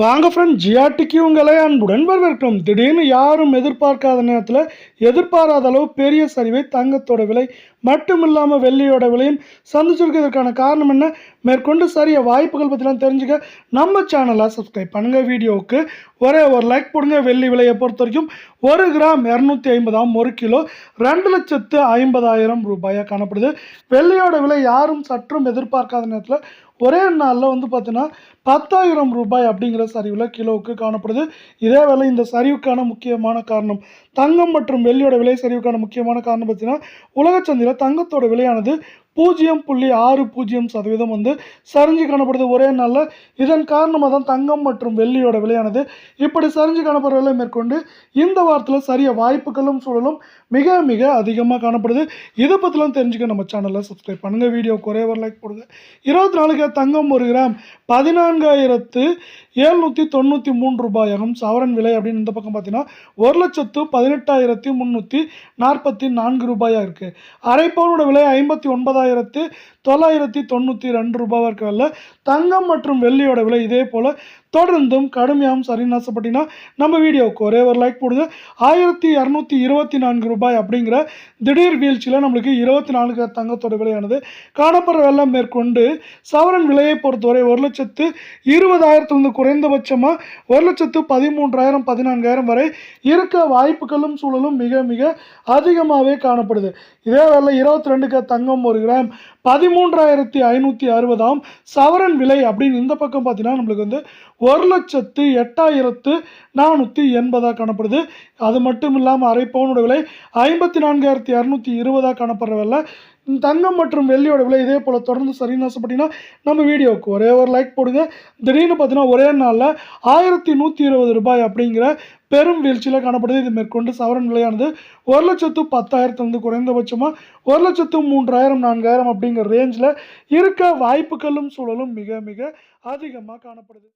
வாங்க ஃப்ரெண்ட், ஜிஆர்டிக்கு உங்களை அன்புடன் வரவேற்கிறோம். திடீர்னு யாரும் எதிர்பார்க்காத நேரத்தில் எதிர்பாராத அளவு பெரிய சரிவை தங்கத்தோட விலை மட்டுமில்லாமல் வெள்ளியோட விலையும் சந்திச்சிருக்கிறதுக்கான காரணம் என்ன, மேற்கொண்டு சரிய வாய்ப்புகள் பற்றிலாம் தெரிஞ்சுக்க நம்ம சேனலை சப்ஸ்கிரைப் பண்ணுங்கள். வீடியோவுக்கு ஒரே ஒரு லைக் போடுங்க. வெள்ளி விலையை பொறுத்த வரைக்கும் 1 கிராம் 250, 1 கிலோ 2,50,000 ரூபாயாக காணப்படுது. வெள்ளியோட விலை யாரும் சற்றும் எதிர்பார்க்காத நேரத்தில் ஒரே நாளில் பார்த்தீங்கன்னா 10,000 ரூபாய் அப்படிங்கிற சரிவில் கிலோவுக்கு காணப்படுது. இதே வேளை இந்த சரிவுக்கான முக்கியமான காரணம், தங்கம் மற்றும் வெள்ளியோட விலை சரிவுக்கான முக்கியமான காரணம் பார்த்தீங்கன்னா, உலக சந்தையில் தங்கத்தோட விலையானது 0.60% சரிஞ்சு காணப்படுது ஒரே நாளில். இதன் காரணமாக தான் தங்கம் மற்றும் வெள்ளியோட விலையானது இப்படி சரிஞ்சு காணப்படுறதை மேற்கொண்டு இந்த வாரத்தில் சரிய வாய்ப்புகளும் சூழலும் மிக மிக அதிகமாக காணப்படுது. இதை பற்றிலாம் தெரிஞ்சுக்க நம்ம சேனலில் சப்ஸ்கிரைப் பண்ணுங்கள். வீடியோக்கு ஒரே ஒரு லைக் போடுங்க. 24 தங்கம் 1 கிராம் 14,793 ரூபாயாகும். சவரன் விலை அப்படின்னு இந்த பக்கம் பார்த்தீங்கன்னா 1,18,344 ரூபாயாக இருக்குது. அரை பவுனோட விலை 59,992 ரூபாவாக இருக்கிறதில்ல. தங்கம் மற்றும் வெள்ளியோட விலை இதே போல் தொடர்ந்தும் கடுமையாகவும் சரின்னு ஆசைப்பட்டீங்கன்னா நம்ம வீடியோவுக்கு ஒரே ஒரு லைக் போடுங்க. 1,224 ரூபாய் அப்படிங்கிற திடீர் வீழ்ச்சியில் நம்மளுக்கு 24 தங்கத்தோட விலையானது காணப்படுற வெள்ளம் மேற்கொண்டு சவரன் விலையை பொறுத்தவரை 1,20,000 குறைந்தபட்சமாக 1,13,000 14,000 வரை இருக்க வாய்ப்புகளும் சூழலும் மிக மிக அதிகமாகவே காணப்படுது. இதே வேலை 22 தங்கம் 1 கிராம் 13,560 சவரன் விலை அப்படின்னு இந்த பக்கம் பார்த்தீங்கன்னா நம்மளுக்கு 1,08,480 காணப்படுது. அது மட்டும் இல்லாமல் அரை பவுனோட விலை 54,220 காணப்படுற வேலை. தங்கம் மற்றும் வெள்ளியோட விலை இதே போல் தொடர்ந்து சரின்னு ஆசைப்பட்டீங்கன்னா நம்ம வீடியோவுக்கு ஒரே ஒரு லைக் போடுங்க. திடீர்னு பார்த்தீங்கன்னா ஒரே நாளில் 1,120 ரூபாய் அப்படிங்கிற பெரும் வீழ்ச்சியில் காணப்படுது. இது மேற்கொண்டு சவரன் விலையானது 1,10,000 குறைந்தபட்சமாக 1,03,000 4,000 அப்படிங்கிற ரேஞ்சில் இருக்க வாய்ப்புகளும் சூழலும் மிக மிக அதிகமாக காணப்படுது.